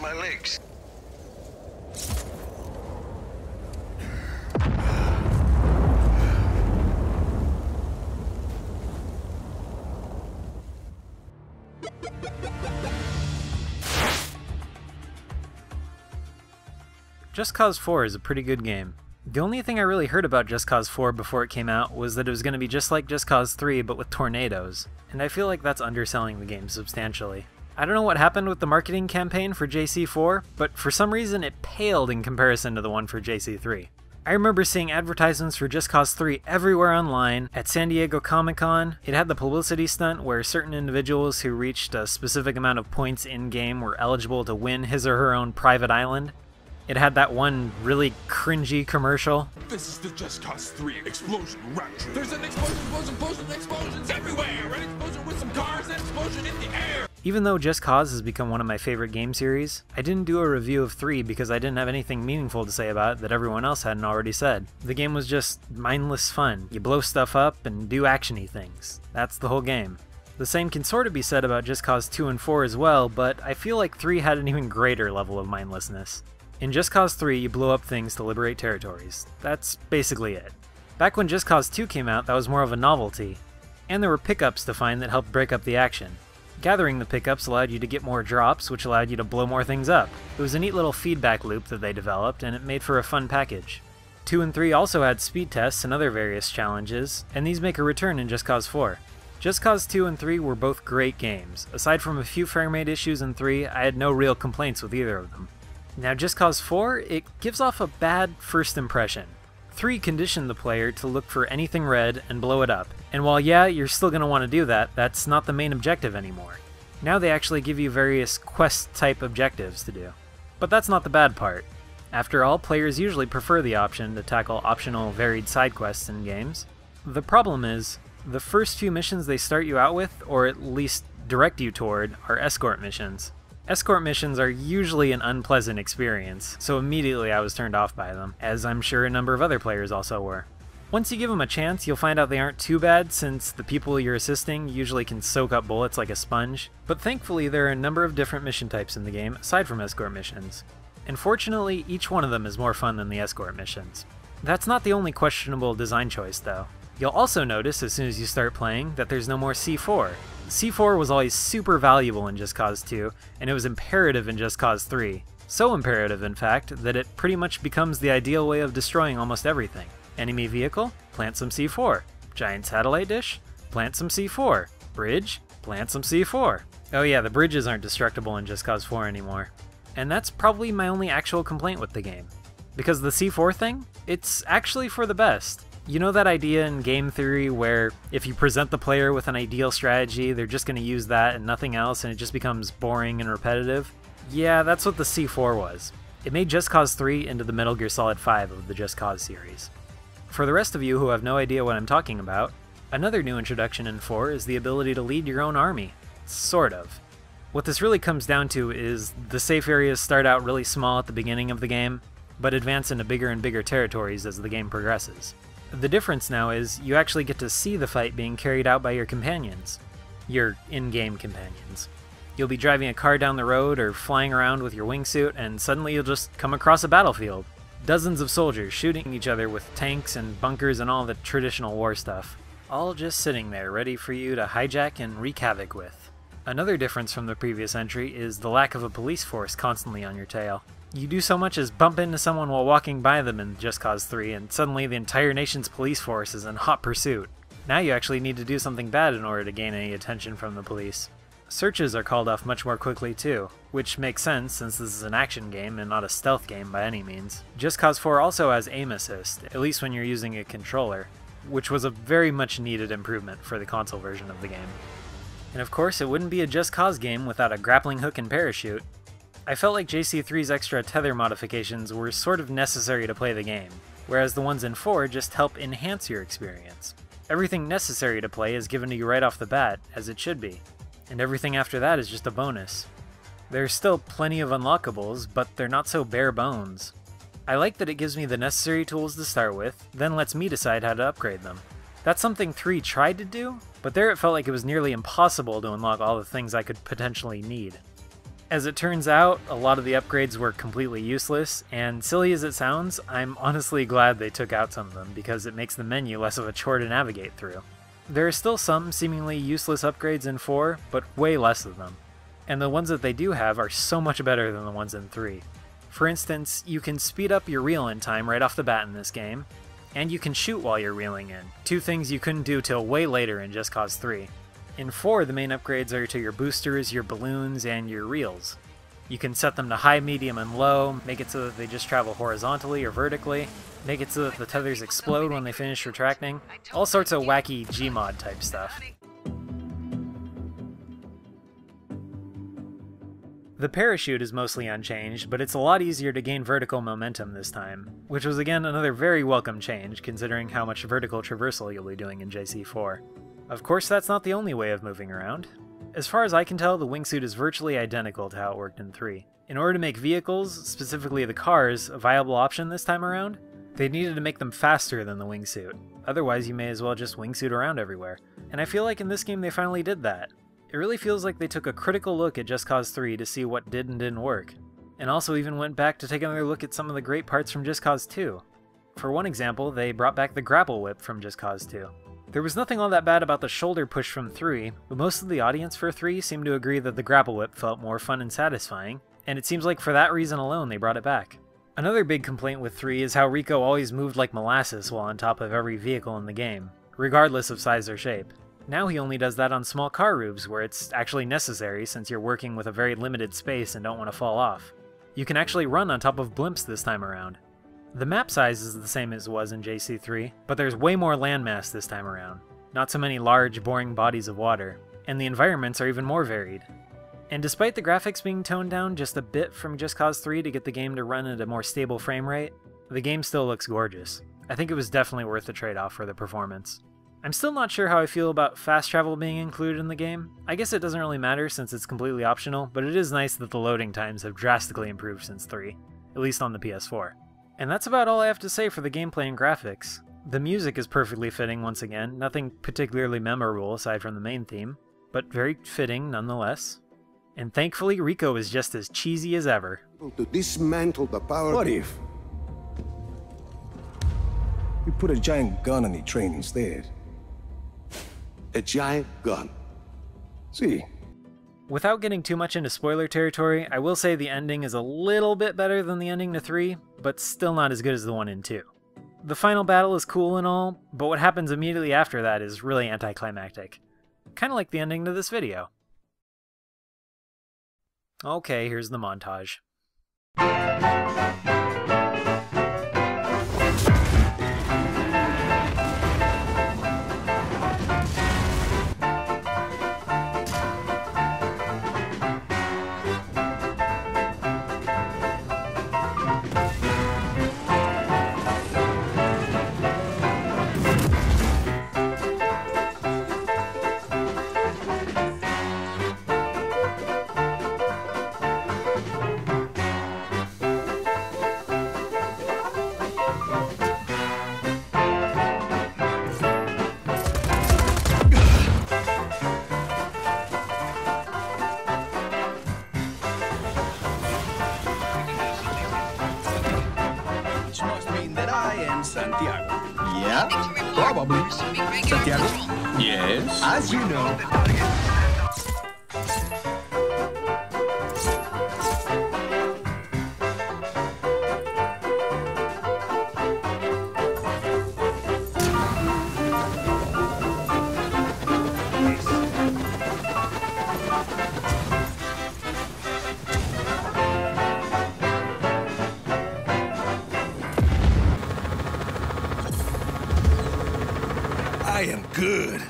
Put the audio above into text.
my legs. Just Cause 4 is a pretty good game. The only thing I really heard about Just Cause 4 before it came out was that it was going to be just like Just Cause 3 but with tornadoes, and I feel like that's underselling the game substantially. I don't know what happened with the marketing campaign for JC4, but for some reason it paled in comparison to the one for JC3. I remember seeing advertisements for Just Cause 3 everywhere online. At San Diego Comic-Con, it had the publicity stunt where certain individuals who reached a specific amount of points in-game were eligible to win his or her own private island. It had that one really cringy commercial. This is the Just Cause 3 explosion rapture. There's an explosions everywhere! An explosion with some cars, an explosion in the air! Even though Just Cause has become one of my favorite game series, I didn't do a review of 3 because I didn't have anything meaningful to say about it that everyone else hadn't already said. The game was just mindless fun. You blow stuff up and do action-y things. That's the whole game. The same can sort of be said about Just Cause 2 and 4 as well, but I feel like 3 had an even greater level of mindlessness. In Just Cause 3, you blow up things to liberate territories. That's basically it. Back when Just Cause 2 came out, that was more of a novelty, and there were pickups to find that helped break up the action. Gathering the pickups allowed you to get more drops, which allowed you to blow more things up. It was a neat little feedback loop that they developed, and it made for a fun package. 2 and 3 also had speed tests and other various challenges, and these make a return in Just Cause 4. Just Cause 2 and 3 were both great games. Aside from a few framerate issues in 3, I had no real complaints with either of them. Now Just Cause 4, it gives off a bad first impression. 3 conditioned the player to look for anything red and blow it up, and while yeah, you're still going to want to do that, that's not the main objective anymore. Now they actually give you various quest-type objectives to do. But that's not the bad part. After all, players usually prefer the option to tackle optional varied side quests in games. The problem is, the first few missions they start you out with, or at least direct you toward, are escort missions. Escort missions are usually an unpleasant experience, so immediately I was turned off by them, as I'm sure a number of other players also were. Once you give them a chance, you'll find out they aren't too bad since the people you're assisting usually can soak up bullets like a sponge, but thankfully there are a number of different mission types in the game aside from escort missions. And fortunately, each one of them is more fun than the escort missions. That's not the only questionable design choice though. You'll also notice as soon as you start playing that there's no more C4. C4 was always super valuable in Just Cause 2, and it was imperative in Just Cause 3. So imperative, in fact, that it pretty much becomes the ideal way of destroying almost everything. Enemy vehicle? Plant some C4. Giant satellite dish? Plant some C4. Bridge? Plant some C4. Oh yeah, the bridges aren't destructible in Just Cause 4 anymore. And that's probably my only actual complaint with the game. Because the C4 thing? It's actually for the best. You know that idea in game theory where if you present the player with an ideal strategy, they're just going to use that and nothing else and it just becomes boring and repetitive? Yeah, that's what the C4 was. It made Just Cause 3 into the Metal Gear Solid 5 of the Just Cause series. For the rest of you who have no idea what I'm talking about, another new introduction in 4 is the ability to lead your own army. Sort of. What this really comes down to is the safe areas start out really small at the beginning of the game, but advance into bigger and bigger territories as the game progresses. The difference now is you actually get to see the fight being carried out by your companions. Your in-game companions. You'll be driving a car down the road or flying around with your wingsuit and suddenly you'll just come across a battlefield. Dozens of soldiers shooting each other with tanks and bunkers and all the traditional war stuff. All just sitting there ready for you to hijack and wreak havoc with. Another difference from the previous entry is the lack of a police force constantly on your tail. You do so much as bump into someone while walking by them in Just Cause 3, and suddenly the entire nation's police force is in hot pursuit. Now you actually need to do something bad in order to gain any attention from the police. Searches are called off much more quickly too, which makes sense since this is an action game and not a stealth game by any means. Just Cause 4 also has aim assist, at least when you're using a controller, which was a very much needed improvement for the console version of the game. And of course, it wouldn't be a Just Cause game without a grappling hook and parachute. I felt like JC3's extra tether modifications were sort of necessary to play the game, whereas the ones in 4 just help enhance your experience. Everything necessary to play is given to you right off the bat, as it should be, and everything after that is just a bonus. There's still plenty of unlockables, but they're not so bare bones. I like that it gives me the necessary tools to start with, then lets me decide how to upgrade them. That's something 3 tried to do, but there it felt like it was nearly impossible to unlock all the things I could potentially need. As it turns out, a lot of the upgrades were completely useless, and silly as it sounds, I'm honestly glad they took out some of them because it makes the menu less of a chore to navigate through. There are still some seemingly useless upgrades in 4, but way less of them. And the ones that they do have are so much better than the ones in 3. For instance, you can speed up your reel-in time right off the bat in this game, and you can shoot while you're reeling in, two things you couldn't do till way later in Just Cause 3. In 4, the main upgrades are to your boosters, your balloons, and your reels. You can set them to high, medium, and low, make it so that they just travel horizontally or vertically, make it so that the tethers explode when they finish retracting, all sorts of wacky Gmod type stuff. The parachute is mostly unchanged, but it's a lot easier to gain vertical momentum this time, which was again another very welcome change considering how much vertical traversal you'll be doing in JC4. Of course, that's not the only way of moving around. As far as I can tell, the wingsuit is virtually identical to how it worked in 3. In order to make vehicles, specifically the cars, a viable option this time around, they needed to make them faster than the wingsuit. Otherwise, you may as well just wingsuit around everywhere. And I feel like in this game they finally did that. It really feels like they took a critical look at Just Cause 3 to see what did and didn't work. And also even went back to take another look at some of the great parts from Just Cause 2. For one example, they brought back the grapple whip from Just Cause 2. There was nothing all that bad about the shoulder push from 3, but most of the audience for 3 seemed to agree that the grapple whip felt more fun and satisfying, and it seems like for that reason alone they brought it back. Another big complaint with 3 is how Rico always moved like molasses while on top of every vehicle in the game, regardless of size or shape. Now he only does that on small car roofs where it's actually necessary since you're working with a very limited space and don't want to fall off. You can actually run on top of blimps this time around. The map size is the same as it was in JC3, but there's way more landmass this time around. Not so many large, boring bodies of water, and the environments are even more varied. And despite the graphics being toned down just a bit from Just Cause 3 to get the game to run at a more stable frame rate, the game still looks gorgeous. I think it was definitely worth the trade-off for the performance. I'm still not sure how I feel about fast travel being included in the game. I guess it doesn't really matter since it's completely optional, but it is nice that the loading times have drastically improved since 3, at least on the PS4. And that's about all I have to say for the gameplay and graphics. The music is perfectly fitting once again, nothing particularly memorable aside from the main theme, but very fitting nonetheless. And thankfully, Rico is just as cheesy as ever. To dismantle the power... What if we put a giant gun on the train instead? A giant gun. See? Without getting too much into spoiler territory, I will say the ending is a little bit better than the ending to 3, but still not as good as the one in 2. The final battle is cool and all, but what happens immediately after that is really anticlimactic. Kinda like the ending to this video. Okay, here's the montage. Santiago. Yeah? Probably. Santiago? Yes? As you know. I am good.